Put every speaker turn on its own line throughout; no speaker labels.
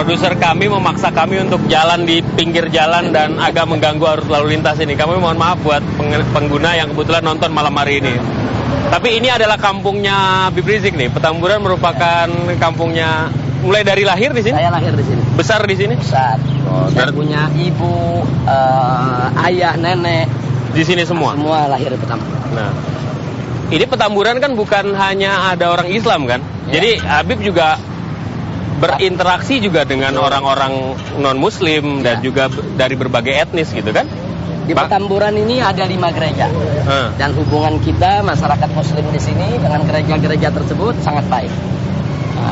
Produser kami memaksa kami untuk jalan di pinggir jalan dan agak mengganggu arus lalu lintas ini. Kami mohon maaf buat pengguna yang kebetulan nonton malam hari ini. Tapi ini adalah kampungnya Habib Rizik nih. Petamburan merupakan kampungnya mulai dari lahir di sini?
Saya lahir di sini.
Besar di sini?
Besar. Saya punya ibu, ayah, nenek.
Di sini semua?
Semua lahir di Petamburan.
Nah, ini Petamburan kan bukan hanya ada orang Islam kan?
Ya.
Jadi Habib juga berinteraksi juga dengan orang-orang non-Muslim dan juga dari berbagai etnis gitu kan?
Di Petamburan ini ada 5 gereja. Dan hubungan kita masyarakat Muslim di sini dengan gereja-gereja tersebut sangat baik.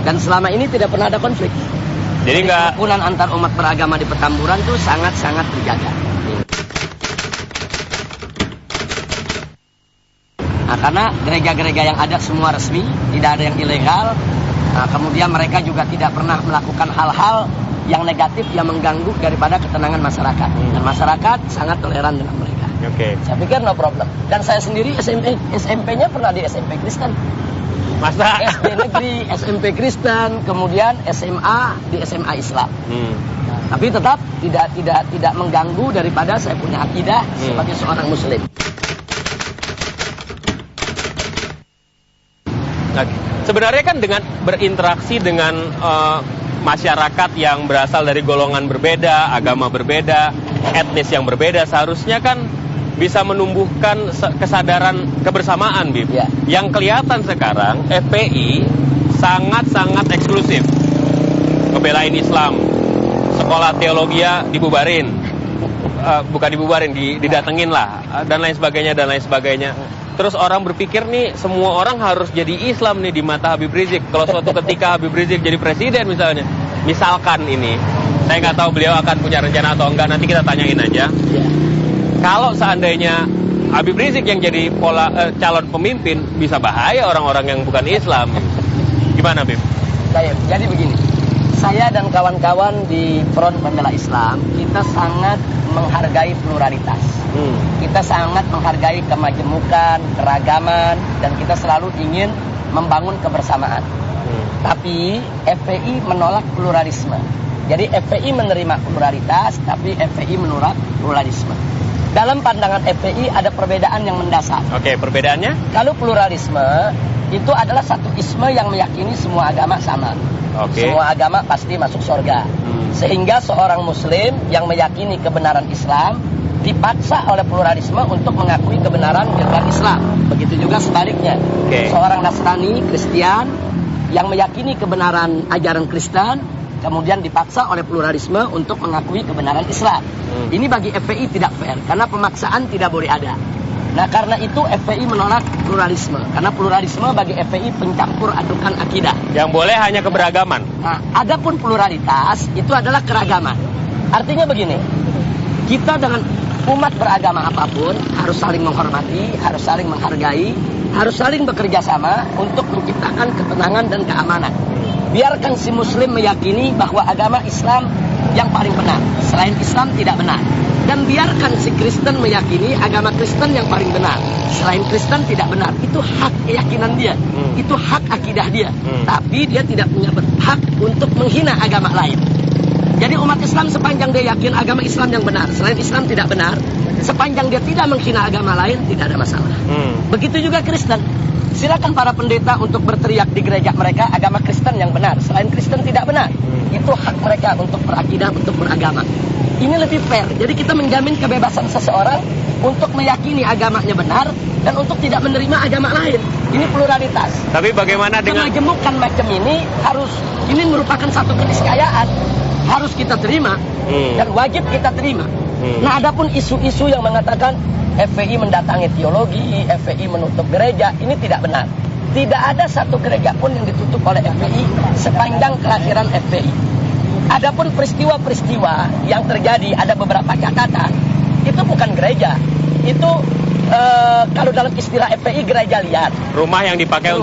Dan selama ini tidak pernah ada konflik. Jadi kerukunan antar umat beragama di Petamburan itu sangat-sangat terjaga. Nah, karena gereja-gereja yang ada semua resmi, tidak ada yang ilegal. Nah, kemudian mereka juga tidak pernah melakukan hal-hal yang negatif yang mengganggu daripada ketenangan masyarakat. Dan masyarakat sangat toleran dengan mereka.
Oke.
Saya pikir no problem. Dan saya sendiri SMP-nya pernah di SMP Kristen.
Masa?
SD negeri, SMP Kristen, kemudian SMA di SMA Islam. Nah, tapi tetap tidak mengganggu daripada saya punya akidah sebagai seorang Muslim.
Nah, sebenarnya kan dengan berinteraksi dengan masyarakat yang berasal dari golongan berbeda, agama berbeda, etnis yang berbeda, seharusnya kan bisa menumbuhkan kesadaran kebersamaan, Bib.
Ya.
Yang kelihatan sekarang, FPI sangat-sangat eksklusif. Ngebelain Islam, sekolah teologi dibubarin, bukan dibubarin, didatengin lah, dan lain sebagainya, dan lain sebagainya. Terus orang berpikir nih, semua orang harus jadi Islam nih di mata Habib Rizik. Kalau suatu ketika Habib Rizik jadi presiden misalnya, misalkan ini, saya nggak tahu beliau akan punya rencana atau enggak, nanti kita tanyain aja.
Ya.
Kalau seandainya Habib Rizik yang jadi calon pemimpin, bisa bahaya orang-orang yang bukan Islam. Gimana, Bib?
Baik, jadi begini. Saya dan kawan-kawan di Front Pembela Islam, kita sangat menghargai pluralitas. Kita sangat menghargai kemajemukan, keragaman, dan kita selalu ingin membangun kebersamaan. Tapi FPI menolak pluralisme. Jadi FPI menerima pluralitas, tapi FPI menolak pluralisme. Dalam pandangan FPI ada perbedaan yang mendasar.
Oke, perbedaannya?
Kalau pluralisme itu adalah satu isme yang meyakini semua agama sama. Semua agama pasti masuk surga. Sehingga seorang Muslim yang meyakini kebenaran Islam dipaksa oleh pluralisme untuk mengakui kebenaran Islam. Begitu juga sebaliknya. Seorang Nasrani, Kristen yang meyakini kebenaran ajaran Kristen kemudian dipaksa oleh pluralisme untuk mengakui kebenaran Islam. Ini bagi FPI tidak fair karena pemaksaan tidak boleh ada. Nah, karena itu FPI menolak pluralisme. Karena pluralisme bagi FPI pencampur adukan akidah.
Yang boleh hanya keberagaman.
Nah, adapun pluralitas itu adalah keragaman. Artinya begini, kita dengan umat beragama apapun harus saling menghormati, harus saling menghargai, harus saling bekerja sama untuk menciptakan ketenangan dan keamanan. Biarkan si Muslim meyakini bahwa agama Islam yang paling benar, selain Islam tidak benar. Dan biarkan si Kristen meyakini agama Kristen yang paling benar, selain Kristen tidak benar. Itu hak keyakinan dia, itu hak akidah dia. Tapi dia tidak punya hak untuk menghina agama lain. Jadi umat Islam sepanjang dia yakin agama Islam yang benar, selain Islam tidak benar, sepanjang dia tidak menghina agama lain, tidak ada masalah. Begitu juga Kristen. Silakan para pendeta untuk berteriak di gereja mereka agama Kristen yang benar, selain Kristen tidak benar. Itu hak mereka untuk berakidah, untuk beragama. Ini lebih fair. Jadi kita menjamin kebebasan seseorang untuk meyakini agamanya benar dan untuk tidak menerima agama lain. Ini pluralitas.
Tapi bagaimana dengan
kemajemukan macam ini merupakan satu keniscayaan. Harus kita terima dan wajib kita terima. Nah, adapun isu-isu yang mengatakan FPI mendatangi teologi, FPI menutup gereja, ini tidak benar. Tidak ada satu gereja pun yang ditutup oleh FPI sepanjang kelahiran FPI. Adapun peristiwa-peristiwa yang terjadi, ada beberapa catatan, itu bukan gereja. Itu kalau dalam istilah FPI gereja liar.
Rumah yang dipakai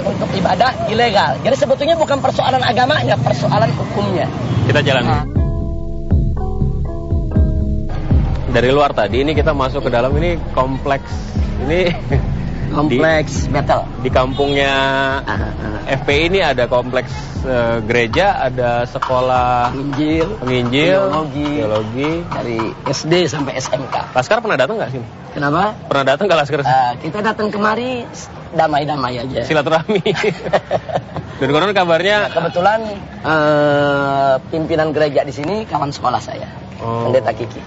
untuk ibadah ilegal. Jadi sebetulnya bukan persoalan agamanya, persoalan hukumnya.
Kita jalan. Dari luar tadi ini kita masuk ke dalam, ini kompleks. Ini
Kompleks battle.
Di kampungnya FPI ini ada kompleks gereja, ada sekolah penginjil, teologi.
Dari SD sampai SMK.
Laskar pernah datang nggak sini?
Kenapa?
Pernah datang nggak Laskar?
Kita datang kemari damai-damai aja.
Silaturahmi. Dan konon kabarnya
kebetulan pimpinan gereja di sini kawan sekolah saya, Pendeta Kiki.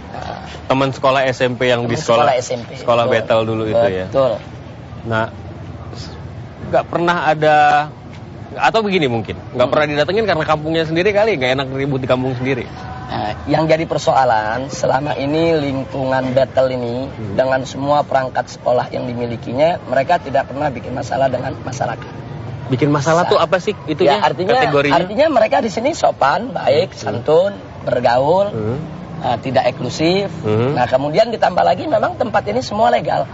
Teman sekolah SMP yang di sekolah
SMP.
Sekolah Betel dulu itu ya.
Betul.
Nah, nggak pernah ada, atau begini mungkin, nggak pernah didatengin karena kampungnya sendiri kali, nggak enak ribut di kampung sendiri.
Yang jadi persoalan selama ini lingkungan Betel ini dengan semua perangkat sekolah yang dimilikinya, mereka tidak pernah bikin masalah dengan masyarakat.
Bikin masalah tuh apa sih itunya?
Ya, artinya mereka di sini sopan, baik, santun, bergaul, tidak eksklusif. Nah, kemudian ditambah lagi memang tempat ini semua legal.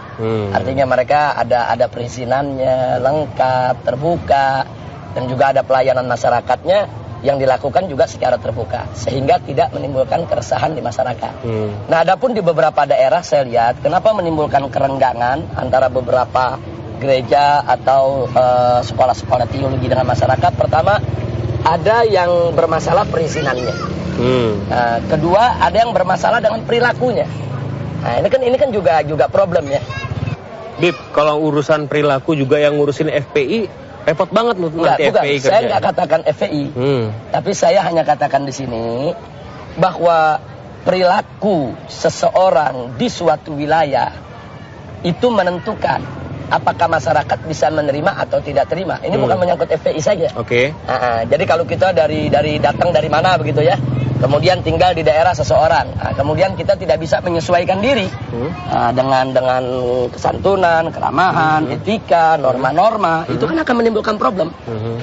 Artinya mereka ada perizinannya lengkap, terbuka, dan juga ada pelayanan masyarakatnya yang dilakukan juga secara terbuka, sehingga tidak menimbulkan keresahan di masyarakat. Nah, adapun di beberapa daerah saya lihat kenapa menimbulkan kerenggangan antara beberapa gereja atau sekolah-sekolah teologi dengan masyarakat. Pertama, ada yang bermasalah perizinannya. Kedua, ada yang bermasalah dengan perilakunya. Nah, ini kan juga problem ya.
Bib, kalau urusan perilaku juga yang ngurusin FPI repot banget loh nanti FPI kerja.
Saya nggak katakan FPI, tapi saya hanya katakan di sini bahwa perilaku seseorang di suatu wilayah itu menentukan apakah masyarakat bisa menerima atau tidak terima. Ini bukan menyangkut FPI saja.
Oke.
Jadi kalau kita dari datang dari mana begitu ya, kemudian tinggal di daerah seseorang, kemudian kita tidak bisa menyesuaikan diri dengan kesantunan, keramahan, etika, norma-norma, itu kan akan menimbulkan problem.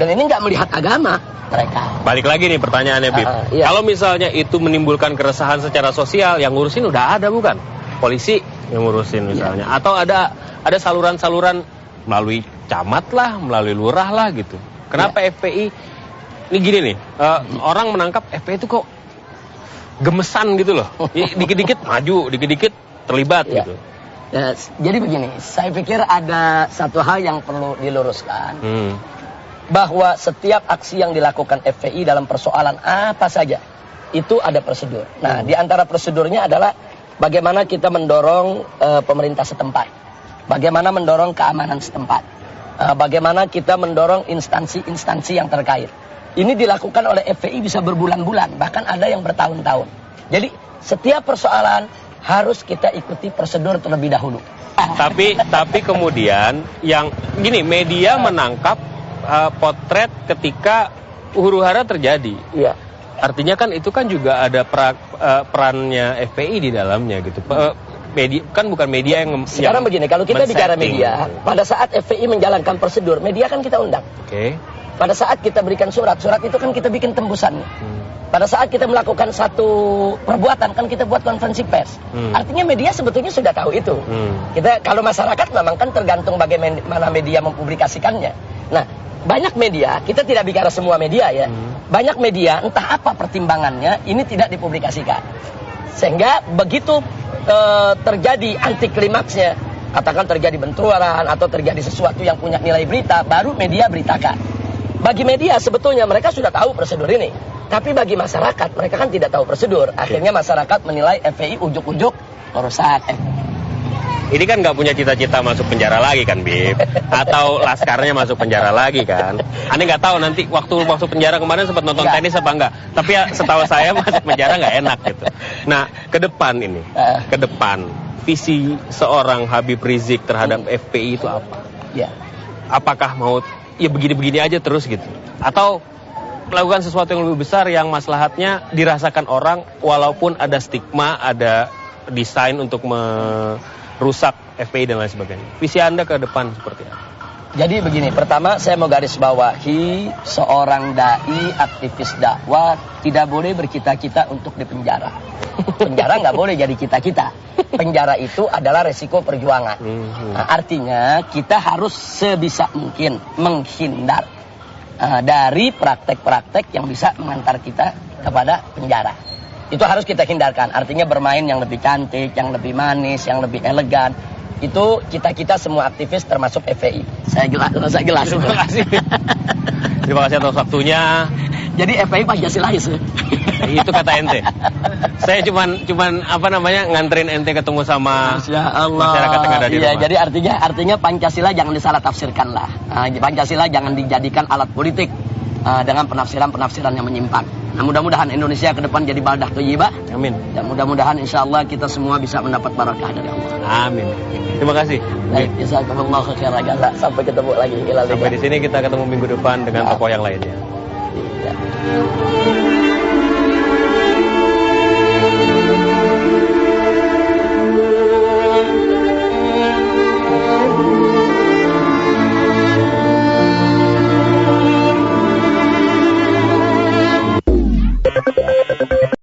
Dan ini nggak melihat agama mereka.
Balik lagi nih pertanyaannya, Bib.
Iya.
Kalau misalnya itu menimbulkan keresahan secara sosial, yang ngurusin udah ada bukan? Polisi yang ngurusin misalnya, atau ada saluran-saluran melalui camat lah, melalui lurah lah gitu. Kenapa FPI ini gini nih, orang menangkap FPI itu kok gemesan gitu loh, dikit-dikit maju, dikit-dikit terlibat gitu.
Ya, jadi begini, saya pikir ada satu hal yang perlu diluruskan, bahwa setiap aksi yang dilakukan FPI dalam persoalan apa saja itu ada prosedur. Nah, di antara prosedurnya adalah bagaimana kita mendorong pemerintah setempat, bagaimana mendorong keamanan setempat, bagaimana kita mendorong instansi-instansi yang terkait. Ini dilakukan oleh FPI bisa berbulan-bulan, bahkan ada yang bertahun-tahun. Jadi setiap persoalan harus kita ikuti prosedur terlebih dahulu.
Tapi kemudian yang gini, media menangkap potret ketika huru-hara terjadi.
Iya.
Artinya kan itu kan juga ada perannya FPI di dalamnya gitu. Media kan bukan media yang
sekarang begini, kalau kita bicara media, pada saat FPI menjalankan prosedur, media kan kita undang.
Oke.
Pada saat kita berikan surat itu kan kita bikin tembusannya. Pada saat kita melakukan satu perbuatan kan kita buat konferensi pers. Artinya media sebetulnya sudah tahu itu. Kita kalau masyarakat memang kan tergantung bagaimana media mempublikasikannya. Nah, banyak media, kita tidak bicara semua media ya. Banyak media entah apa pertimbangannya ini tidak dipublikasikan. Sehingga begitu terjadi anti klimaksnya, katakan terjadi benturan atau terjadi sesuatu yang punya nilai berita, baru media beritakan. Bagi media sebetulnya mereka sudah tahu prosedur ini, tapi bagi masyarakat mereka kan tidak tahu prosedur. Akhirnya masyarakat menilai FPI ujuk-ujuk merusak.
Ini kan nggak punya cita-cita masuk penjara lagi kan, Bib? Atau laskarnya masuk penjara lagi kan? Aneh nggak tahu nanti waktu masuk penjara kemarin sempat nonton tenis apa enggak. Tapi ya setahu saya masuk penjara nggak enak gitu. Nah, ke depan ini, ke depan visi seorang Habib Rizik terhadap FPI itu apa?
Ya.
Apakah mau ya begini-begini aja terus gitu? Atau melakukan sesuatu yang lebih besar yang maslahatnya dirasakan orang walaupun ada stigma, ada desain untuk merusak FPI dan lain sebagainya. Visi Anda ke depan seperti apa?
Jadi begini, pertama saya mau garis bawahi seorang dai, aktivis dakwah tidak boleh bercita-cita untuk dipenjara. Penjara nggak boleh jadi cita-cita. Penjara itu adalah resiko perjuangan. Nah, artinya kita harus sebisa mungkin menghindar dari praktek-praktek yang bisa mengantar kita kepada penjara. Itu harus kita hindarkan. Artinya bermain yang lebih cantik, yang lebih manis, yang lebih elegan. Itu kita semua aktivis termasuk FPI. Saya jelas.
Terima kasih. Terima kasih atas waktunya.
Jadi FPI Pancasilais.
Itu kata ente. Saya cuman apa namanya nganterin ente ketemu sama masyarakat yang ada di
Iya,
rumah.
jadi artinya Pancasila jangan disalah tafsirkan lah. Pancasila jangan dijadikan alat politik dengan penafsiran yang menyimpang. Nah, mudah-mudahan Indonesia ke depan jadi baldah thayyibah.
Amin.
Dan mudah-mudahan insya Allah kita semua bisa mendapat barakah dari Allah.
Amin. Terima kasih.
Baik, jazakumullahu khairan jazaa. Sampai ketemu lagi.
Sampai di sini kita ketemu minggu depan dengan tokoh yang lainnya.
Ya.